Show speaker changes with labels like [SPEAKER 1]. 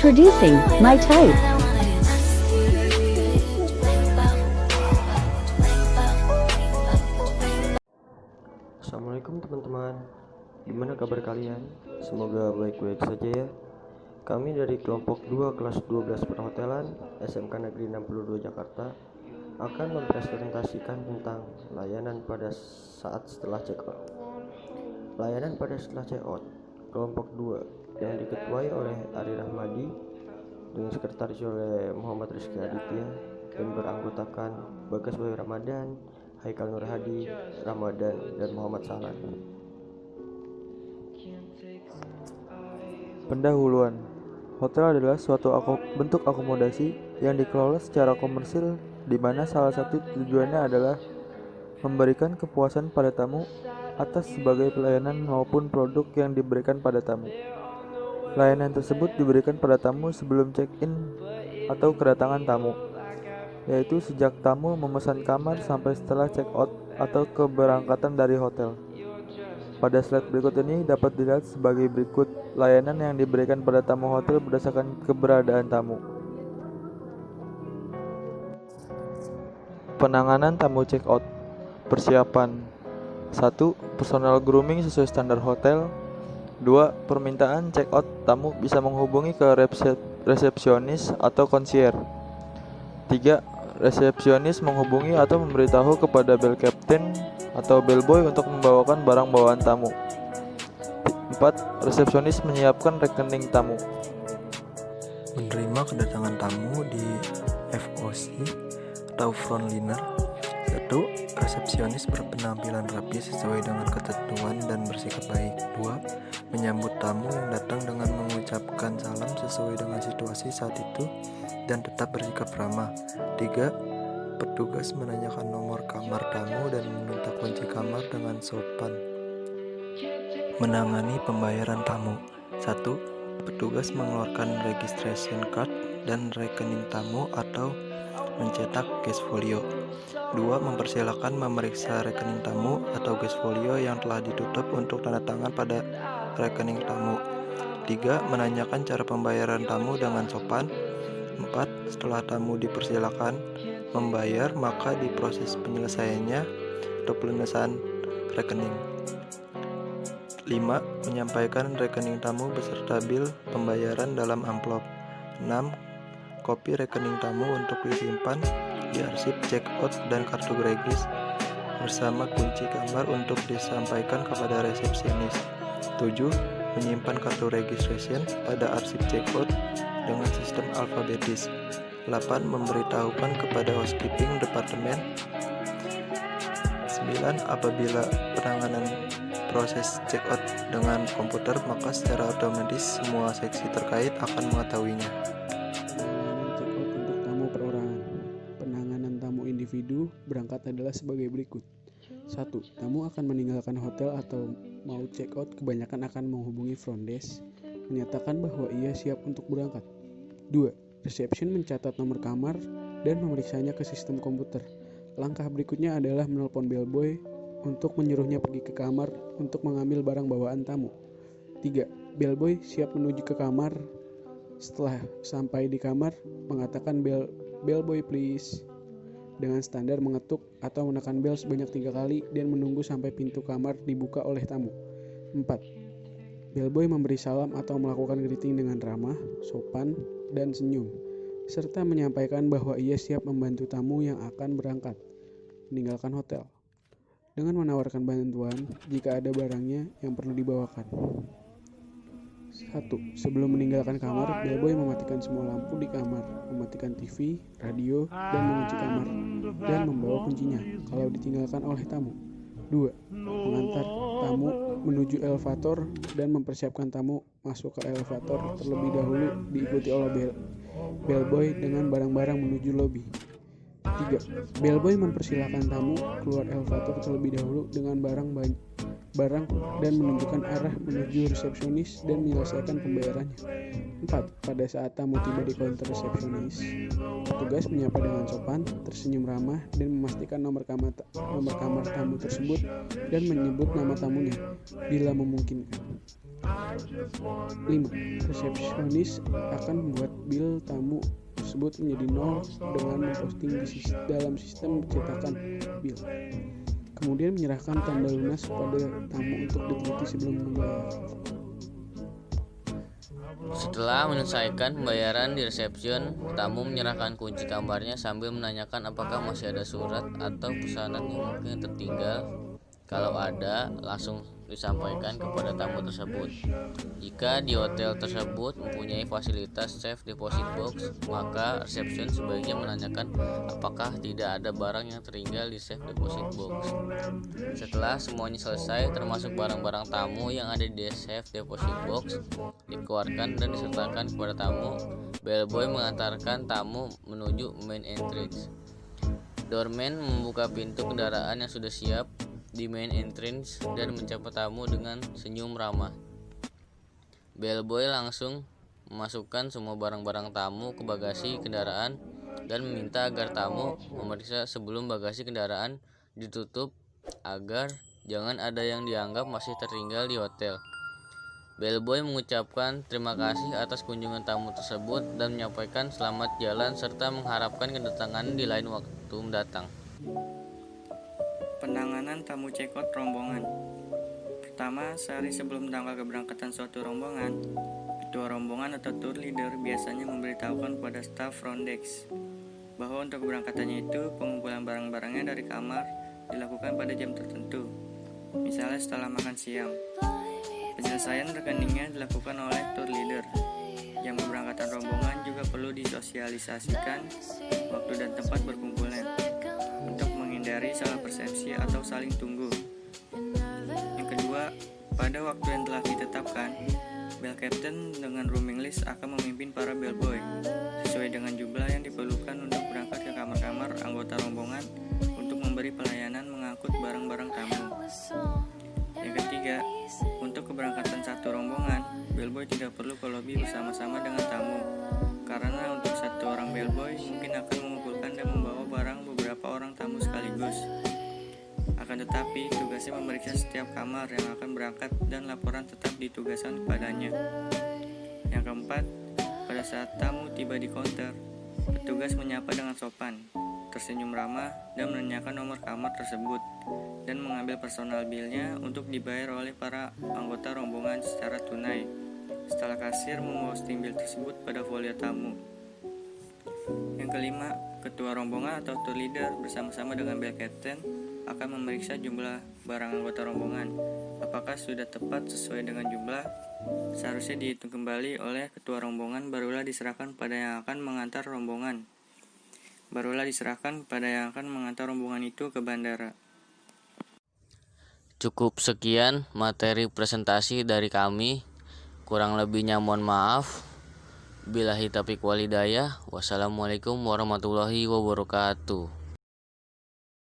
[SPEAKER 1] Introducing My Type.
[SPEAKER 2] Assalamualaikum teman-teman. Gimana kabar kalian? Semoga baik-baik saja ya. Kami dari kelompok 2 kelas 12 perhotelan SMK Negeri 62 Jakarta akan mempresentasikan tentang layanan pada saat setelah check out. Layanan pada setelah check out kelompok 2 yang diketuai oleh Ari Rahmadi dengan sekretaris oleh Muhammad Rizky Aditya dan beranggotakan Bagas Bayu Ramadan, Haikal Nur Hadi, Ramadan, dan Muhammad Salan.
[SPEAKER 3] Pendahuluan. Hotel adalah suatu bentuk akomodasi yang dikelola secara komersil di mana salah satu tujuannya adalah memberikan kepuasan pada tamu atas sebagai pelayanan maupun produk yang diberikan pada tamu. Layanan tersebut diberikan pada tamu sebelum check-in atau kedatangan tamu, yaitu sejak tamu memesan kamar sampai setelah check-out atau keberangkatan dari hotel. Pada slide berikut ini dapat dilihat sebagai berikut layanan yang diberikan pada tamu hotel berdasarkan keberadaan tamu. Penanganan tamu check-out. Persiapan. 1. Personal grooming sesuai standar hotel. 2. Permintaan check-out tamu bisa menghubungi ke resepsionis atau concierge. 3. Resepsionis menghubungi atau memberitahu kepada bell captain atau bellboy untuk membawakan barang bawaan tamu. 4. Resepsionis menyiapkan rekening tamu.
[SPEAKER 4] Menerima kedatangan tamu di FOC atau frontliner. 1. Resepsionis berpenampilan rapi sesuai dengan ketentuan dan bersikap baik. 2. Menyambut tamu yang datang dengan mengucapkan salam sesuai dengan situasi saat itu dan tetap bersikap ramah. 3. Petugas menanyakan nomor kamar tamu dan meminta kunci kamar dengan sopan. Menangani pembayaran tamu. 1. Petugas mengeluarkan registration card dan rekening tamu atau mencetak cash folio. 2. Mempersilakan memeriksa rekening tamu atau cash folio yang telah ditutup untuk tanda tangan pada rekening tamu. 3. Menanyakan cara pembayaran tamu dengan sopan. 4. Setelah tamu dipersilakan membayar, maka diproses penyelesaiannya atau pelunasan rekening. 5. Menyampaikan rekening tamu beserta bil pembayaran dalam amplop. 6. Kopi rekening tamu untuk disimpan di arsip check-out dan kartu gregis bersama kunci kamar untuk disampaikan kepada resepsionis. 7. Menyimpan kartu registration pada arsip check-out dengan sistem alfabetis. 8. Memberitahukan kepada housekeeping departemen. 9. Apabila penanganan proses check-out dengan komputer, maka secara otomatis semua seksi terkait akan mengetahuinya.
[SPEAKER 5] Check-out untuk tamu perorangan. Penanganan tamu individu berangkat adalah sebagai berikut. 1. Tamu akan meninggalkan hotel atau mau check-out kebanyakan akan menghubungi front desk, menyatakan bahwa ia siap untuk berangkat. 2. Reception mencatat nomor kamar dan memeriksanya ke sistem komputer. Langkah berikutnya adalah menelpon bellboy untuk menyuruhnya pergi ke kamar untuk mengambil barang bawaan tamu. 3. Bellboy siap menuju ke kamar. Setelah sampai di kamar, mengatakan bellboy please dengan standar mengetuk atau menekan bel sebanyak 3 kali dan menunggu sampai pintu kamar dibuka oleh tamu. 4. Bellboy memberi salam atau melakukan greeting dengan ramah, sopan, dan senyum, serta menyampaikan bahwa ia siap membantu tamu yang akan berangkat meninggalkan hotel dengan menawarkan bantuan jika ada barangnya yang perlu dibawakan. 1. Sebelum meninggalkan kamar, bellboy mematikan semua lampu di kamar, mematikan TV, radio, dan mengunci kamar, dan membawa kuncinya kalau ditinggalkan oleh tamu. 2. Mengantar tamu menuju elevator dan mempersiapkan tamu masuk ke elevator terlebih dahulu diikuti oleh bellboy dengan barang-barang menuju lobi. 3. Bellboy mempersilahkan tamu keluar elevator terlebih dahulu dengan barang dan menunjukkan arah menuju resepsionis dan menyelesaikan pembayarannya. 4. Pada saat tamu tiba di counter resepsionis, petugas menyapa dengan sopan, tersenyum ramah, dan memastikan nomor kamar tamu tersebut dan menyebut nama tamunya bila memungkinkan. 5. Resepsionis akan membuat bil tamu tersebut menjadi 0 dengan memposting dalam sistem cetakan bil. Kemudian menyerahkan tanda lunas kepada tamu untuk diteliti sebelum membayar.
[SPEAKER 1] Setelah menyelesaikan pembayaran di resepsion, tamu menyerahkan kunci kamarnya sambil menanyakan apakah masih ada surat atau pesanan yang mungkin tertinggal. Kalau ada, langsung disampaikan kepada tamu tersebut. Jika di hotel tersebut mempunyai fasilitas safe deposit box, maka resepsion sebaiknya menanyakan apakah tidak ada barang yang tertinggal di safe deposit box. Setelah semuanya selesai, termasuk barang-barang tamu yang ada di safe deposit box, dikeluarkan dan disertakan kepada tamu, bellboy mengantarkan tamu menuju main entrance. Doorman membuka pintu kendaraan yang sudah siap di main entrance dan menyapa tamu dengan senyum ramah. Bellboy langsung memasukkan semua barang-barang tamu ke bagasi kendaraan dan meminta agar tamu memeriksa sebelum bagasi kendaraan ditutup agar jangan ada yang dianggap masih tertinggal di hotel. Bellboy mengucapkan terima kasih atas kunjungan tamu tersebut dan menyampaikan selamat jalan serta mengharapkan kedatangan di lain waktu mendatang.
[SPEAKER 6] Penanganan tamu check-out rombongan. Pertama, sehari sebelum tanggal keberangkatan suatu rombongan, ketua rombongan atau tour leader biasanya memberitahukan kepada staf front desk bahwa untuk keberangkatannya itu pengumpulan barang-barangnya dari kamar dilakukan pada jam tertentu, misalnya setelah makan siang. Penyelesaian rekeningnya dilakukan oleh tour leader. Jam keberangkatan rombongan juga perlu disosialisasikan waktu dan tempat berkumpulnya untuk menghindari salah persepsi atau saling tunggu. Yang kedua, pada waktu yang telah ditetapkan, bell captain dengan rooming list akan memimpin para bellboy sesuai dengan jumlah yang diperlukan untuk berangkat ke kamar-kamar anggota rombongan untuk memberi pelayanan mengangkut barang-barang tamu. Yang ketiga, untuk keberangkatan satu rombongan, bellboy tidak perlu ke lobi bersama-sama dengan tamu, karena untuk satu orang bellboy mungkin akan mengumpulkan dan membawa barang beberapa orang tamu sekaligus. Akan tetapi, tugasnya memeriksa setiap kamar yang akan berangkat dan laporan tetap ditugaskan kepadanya. Yang keempat, pada saat tamu tiba di counter, petugas menyapa dengan sopan, tersenyum ramah, dan menanyakan nomor kamar tersebut, dan mengambil personal bill-nya untuk dibayar oleh para anggota rombongan secara tunai, setelah kasir memposting bill tersebut pada folio tamu. Yang kelima, ketua rombongan atau tour leader bersama-sama dengan bell captain akan memeriksa jumlah barang anggota rombongan. Apakah sudah tepat sesuai dengan jumlah? Seharusnya dihitung kembali oleh ketua rombongan, barulah diserahkan pada yang akan mengantar rombongan. Itu ke bandara.
[SPEAKER 1] Cukup sekian materi presentasi dari kami. Kurang lebihnya mohon maaf. Billahi taufiq walhidayah. Wassalamualaikum warahmatullahi wabarakatuh.